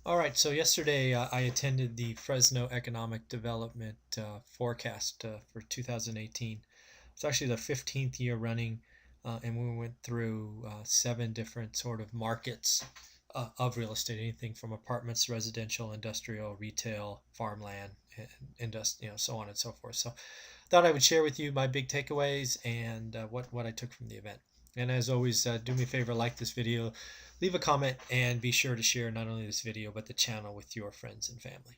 All right, so yesterday I attended the Fresno Economic Development forecast for 2018. It's actually the 15th year running, and we went through seven different sort of markets of real estate, anything from apartments, residential, industrial, retail, farmland, and so on and so forth. So, thought I would share with you my big takeaways and what I took from the event. And as always, do me a favor, like this video, leave a comment, and be sure to share not only this video but the channel with your friends and family.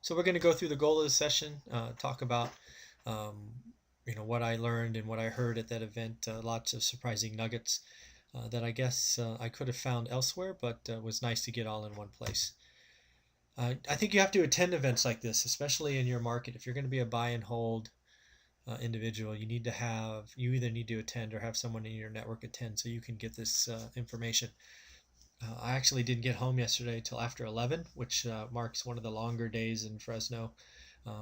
So we're going to go through the goal of the session, talk about um, what I learned and what I heard at that event. Lots of surprising nuggets that I guess I could have found elsewhere, but was nice to get all in one place. I think you have to attend events like this, especially in your market. If you're going to be a buy and hold individual, you either need to attend or have someone in your network attend so you can get this information. I actually didn't get home yesterday till after 11, which marks one of the longer days in Fresno,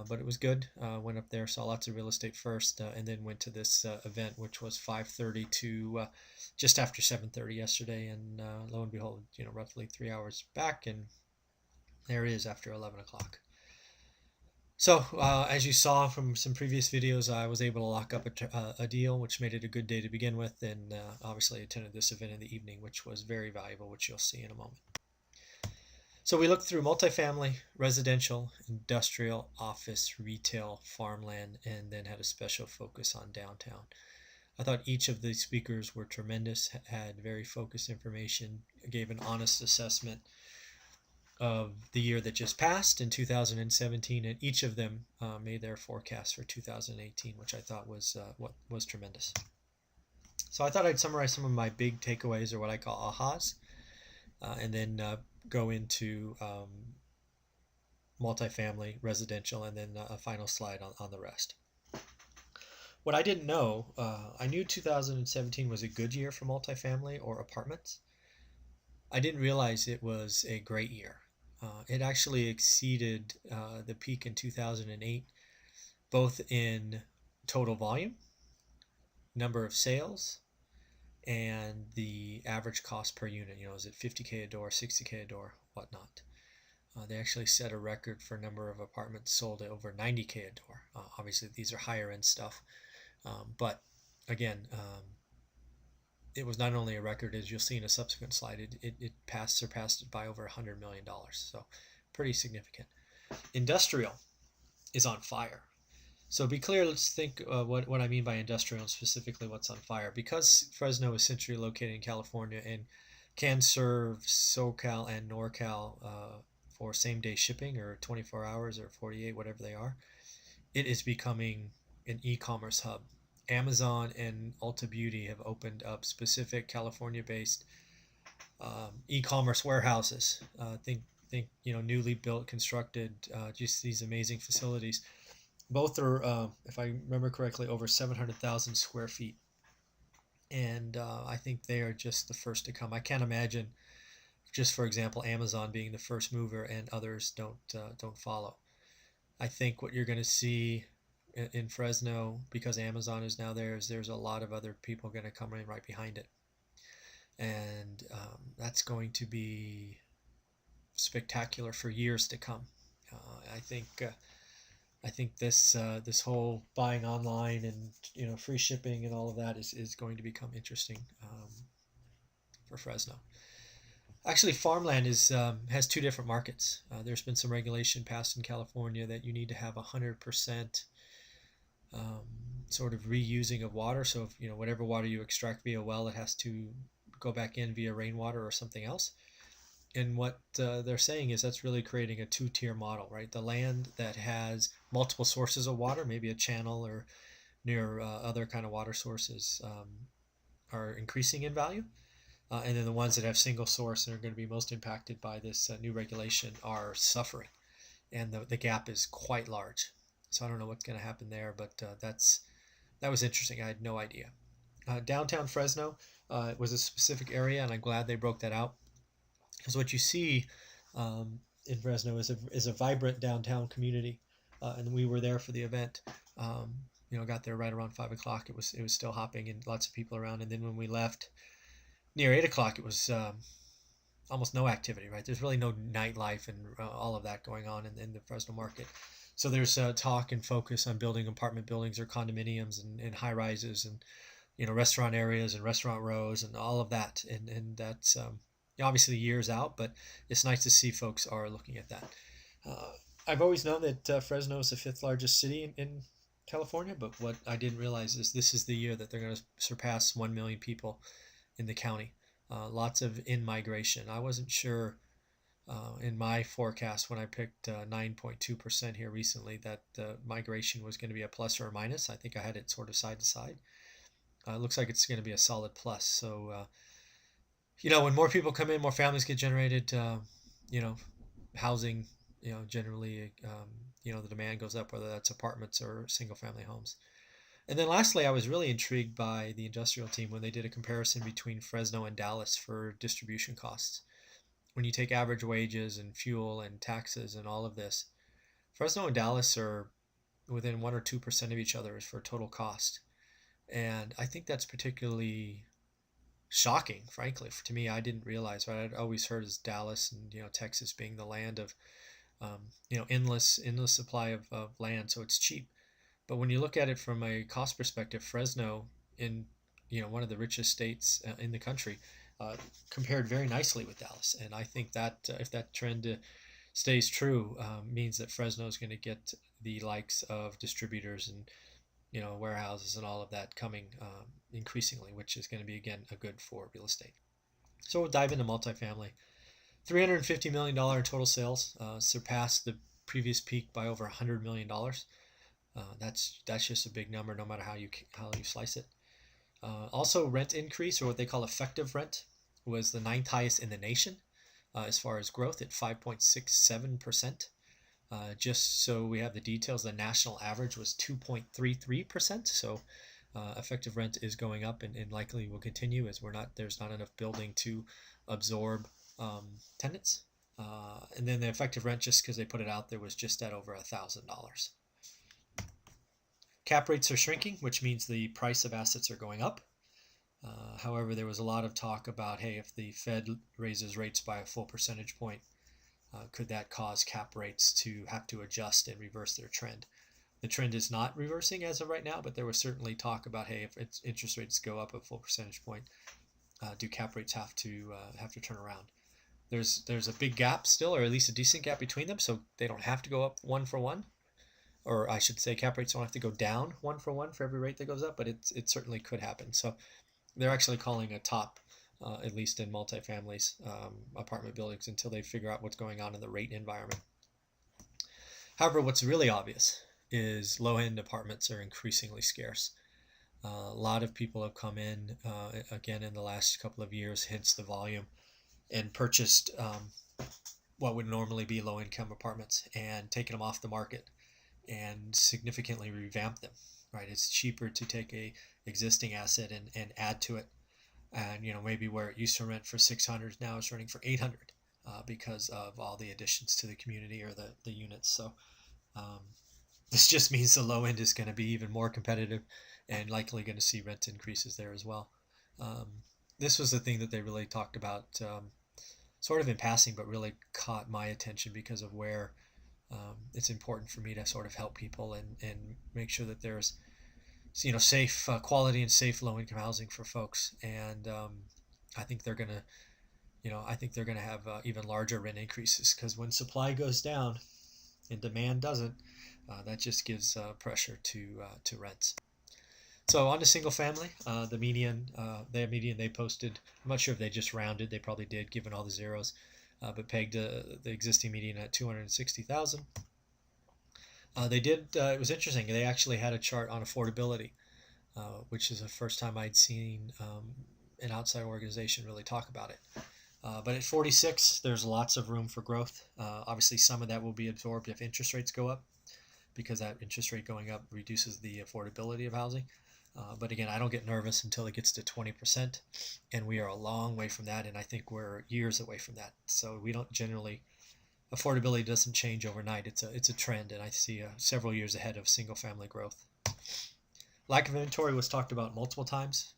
but it was good. Went up there, saw lots of real estate first, and then went to this event, which was 5:30 to just after 7:30 yesterday, and lo and behold, roughly 3 hours back, and there it is after 11 o'clock. So, as you saw from some previous videos, I was able to lock up a deal, which made it a good day to begin with, and obviously attended this event in the evening, which was very valuable, which you'll see in a moment. So we looked through multifamily, residential, industrial, office, retail, farmland, and then had a special focus on downtown. I thought each of the speakers were tremendous, had very focused information, gave an honest assessment of the year that just passed in 2017, and each of them made their forecast for 2018, which I thought was what was tremendous. So I thought I'd summarize some of my big takeaways, or what I call ahas, and then go into multifamily, residential, and then a final slide on the rest. What I didn't know, I knew 2017 was a good year for multifamily or apartments. I didn't realize it was a great year. It actually exceeded the peak in 2008, both in total volume, number of sales, and the average cost per unit. Is it 50K a door, 60K a door, whatnot. They actually set a record for number of apartments sold at over 90K a door. Obviously, these are higher end stuff, but again, it was not only a record, as you'll see in a subsequent slide, it surpassed it by over $100 million. So pretty significant. Industrial is on fire. So be clear, let's think what I mean by industrial and specifically what's on fire. Because Fresno is centrally located in California and can serve SoCal and NorCal for same day shipping, or 24 hours or 48, whatever they are, it is becoming an e-commerce hub. Amazon and Ulta Beauty have opened up specific California-based e-commerce warehouses. Think newly built, constructed, just these amazing facilities. Both are, if I remember correctly, over 700,000 square feet, and I think they are just the first to come. I can't imagine, just for example, Amazon being the first mover and others don't follow. I think what you're going to see in Fresno, because Amazon is now there, is there's a lot of other people going to come in right behind it, and that's going to be spectacular for years to come. I think this whole buying online and free shipping and all of that is going to become interesting for Fresno. Actually, farmland has two different markets. There's been some regulation passed in California that you need to have 100% sort of reusing of water. So if whatever water you extract via well, it has to go back in via rainwater or something else. And what they're saying is that's really creating a two-tier model, right? The land that has multiple sources of water, maybe a channel or near other kind of water sources, are increasing in value. And then the ones that have single source and are going to be most impacted by this new regulation are suffering. And the gap is quite large. So I don't know what's going to happen there, but that was interesting. I had no idea. Downtown Fresno was a specific area, and I'm glad they broke that out. Because what you see in Fresno is a vibrant downtown community, and we were there for the event. Got there right around 5 o'clock. It was still hopping and lots of people around. And then when we left near 8 o'clock, it was almost no activity, right? There's really no nightlife and all of that going on in the Fresno market. So there's talk and focus on building apartment buildings or condominiums and high rises and restaurant areas and restaurant rows and all of that. And that's obviously years out, but it's nice to see folks are looking at that. Uh, I've always known that Fresno is the fifth largest city in California, but what I didn't realize is this is the year that they're going to surpass 1 million people in the county. Lots of in-migration. I wasn't sure in my forecast when I picked 9.2% here recently that migration was going to be a plus or a minus. I think I had it sort of side to side. It looks like it's going to be a solid plus. So, when more people come in, more families get generated, housing, generally, the demand goes up, whether that's apartments or single family homes. And then lastly, I was really intrigued by the industrial team when they did a comparison between Fresno and Dallas for distribution costs. When you take average wages and fuel and taxes and all of this, Fresno and Dallas are within 1 or 2% of each other for total cost. And I think that's particularly shocking, frankly. To me, I didn't realize, right? I'd always heard as Dallas and, Texas being the land of, endless supply of land, so it's cheap. But when you look at it from a cost perspective, Fresno, in one of the richest states in the country, compared very nicely with Dallas. And I think that if that trend stays true, means that Fresno is going to get the likes of distributors and warehouses and all of that coming increasingly, which is going to be, again, a good for real estate. So we'll dive into multifamily. $350 million in total sales, surpassed the previous peak by over $100 million. That's just a big number, no matter how you slice it. Also, rent increase, or what they call effective rent, was the 9th highest in the nation as far as growth at 5.67%. Just so we have the details, the national average was 2.33%. So effective rent is going up and likely will continue as there's not enough building to absorb tenants. And then the effective rent, just because they put it out there, was just at over $1,000. Cap rates are shrinking, which means the price of assets are going up. However, there was a lot of talk about, hey, if the Fed raises rates by a full percentage point, could that cause cap rates to have to adjust and reverse their trend? The trend is not reversing as of right now, but there was certainly talk about, hey, if interest rates go up a full percentage point, do cap rates have to turn around? There's a big gap still, or at least a decent gap between them, so they don't have to go up 1 for 1. Or I should say cap rates don't have to go down 1 for 1 for every rate that goes up, but it certainly could happen. So they're actually calling a top, at least in multifamilies, apartment buildings, until they figure out what's going on in the rate environment. However, what's really obvious is low-end apartments are increasingly scarce. A lot of people have come in, again, in the last couple of years, hence the volume, and purchased what would normally be low-income apartments and taken them off the market and significantly revamp them, right? It's cheaper to take a existing asset and add to it. And, maybe where it used to rent for $600 now is renting for $800 because of all the additions to the community or the units. So this just means the low end is going to be even more competitive and likely going to see rent increases there as well. This was the thing that they really talked about sort of in passing, but really caught my attention because of where it's important for me to sort of help people and make sure that there's safe quality and safe low-income housing for folks. And I think they're gonna have even larger rent increases, because when supply goes down and demand doesn't, that just gives pressure to rents. So on to single family, the median they posted, I'm not sure if they just rounded, they probably did given all the zeros, but pegged the existing median at 260,000. They did. It was interesting. They actually had a chart on affordability, which is the first time I'd seen an outside organization really talk about it. But at 46, there's lots of room for growth. Obviously, some of that will be absorbed if interest rates go up, because that interest rate going up reduces the affordability of housing. But again, I don't get nervous until it gets to 20%, and we are a long way from that, and I think we're years away from that. So we don't generally, affordability doesn't change overnight. It's a trend, and I see several years ahead of single family growth. Lack of inventory was talked about multiple times.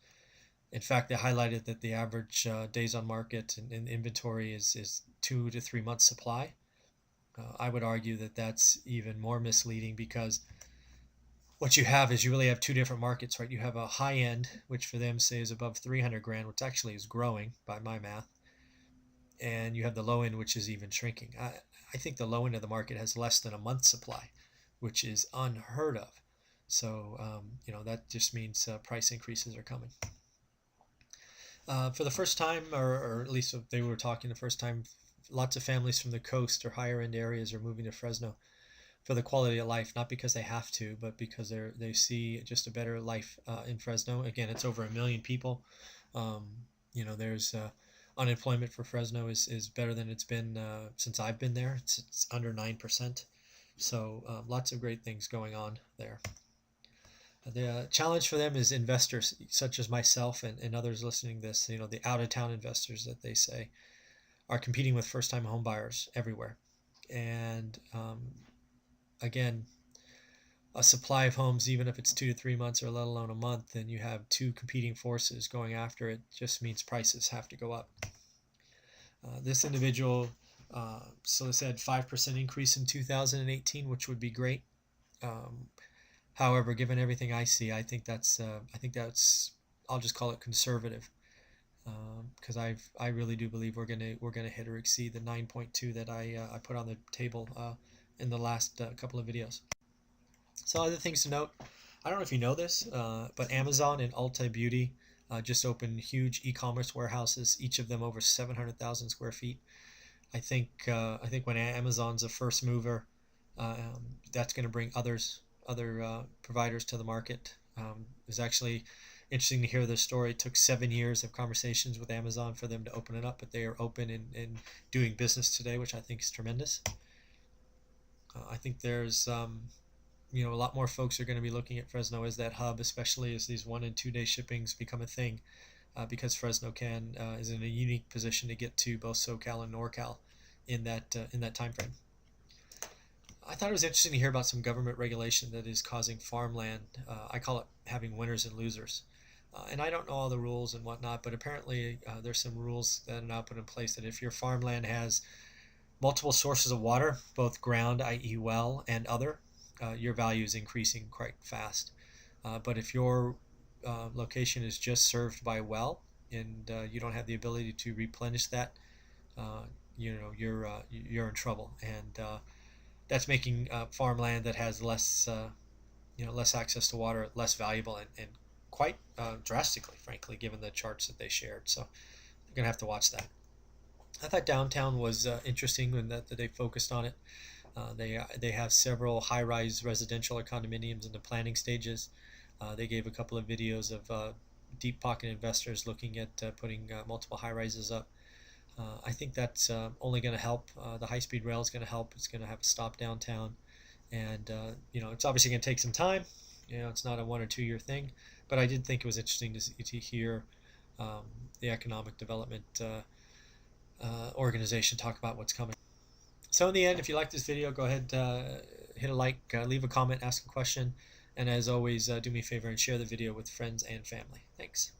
In fact, they highlighted that the average days on market and inventory is 2 to 3 months supply. I would argue that that's even more misleading, because what you have is you really have two different markets, right? You have a high end, which for them say is above 300 grand, which actually is growing by my math, and you have the low end, which is even shrinking. I think the low end of the market has less than a month's supply, which is unheard of. So that just means price increases are coming. For the first time, or at least they were talking the first time, lots of families from the coast or higher end areas are moving to Fresno for the quality of life, not because they have to, but because they see just a better life in Fresno. Again, it's over 1 million people. There's unemployment for Fresno is better than it's been since I've been there. It's under 9%. So lots of great things going on there. The challenge for them is investors such as myself and others listening to this, the out-of-town investors that they say are competing with first-time home buyers everywhere. And again, a supply of homes, even if it's 2 to 3 months or let alone a month, and you have two competing forces going after it, just means prices have to go up. This individual said 5% increase in 2018, which would be great. However, given everything I see, I think that's I'll just call it conservative, because I really do believe we're gonna hit or exceed the 9.2 that I put on the table in the last couple of videos. So other things to note, I don't know if you know this, but Amazon and Ulta Beauty just opened huge e-commerce warehouses, each of them over 700,000 square feet. I think when Amazon's a first mover, that's going to bring other providers to the market. It was actually interesting to hear this story. It took 7 years of conversations with Amazon for them to open it up, but they are open and doing business today, which I think is tremendous. I think there's a lot more folks are going to be looking at Fresno as that hub, especially as these 1 and 2 day shippings become a thing, because Fresno is in a unique position to get to both SoCal and NorCal in that time frame. I thought it was interesting to hear about some government regulation that is causing farmland. I call it having winners and losers. And I don't know all the rules and whatnot, but apparently there's some rules that are now put in place that if your farmland has multiple sources of water, both ground, i.e. well, and other, your value is increasing quite fast. But if your location is just served by well, and you don't have the ability to replenish that, you're in trouble. And that's making farmland that has less access to water less valuable, and quite drastically, frankly, given the charts that they shared. So you're gonna have to watch that. I thought downtown was interesting when that they focused on it. They have several high-rise residential or condominiums in the planning stages. They gave a couple of videos of deep pocket investors looking at putting multiple high-rises up. I think that's only going to help. The high-speed rail is going to help. It's going to have a stop downtown, and it's obviously going to take some time. It's not a 1 or 2 year thing, but I did think it was interesting to hear the economic development organization talk about what's coming. So in the end, if you like this video, go ahead, hit a like, leave a comment, ask a question, and as always, do me a favor and share the video with friends and family. Thanks.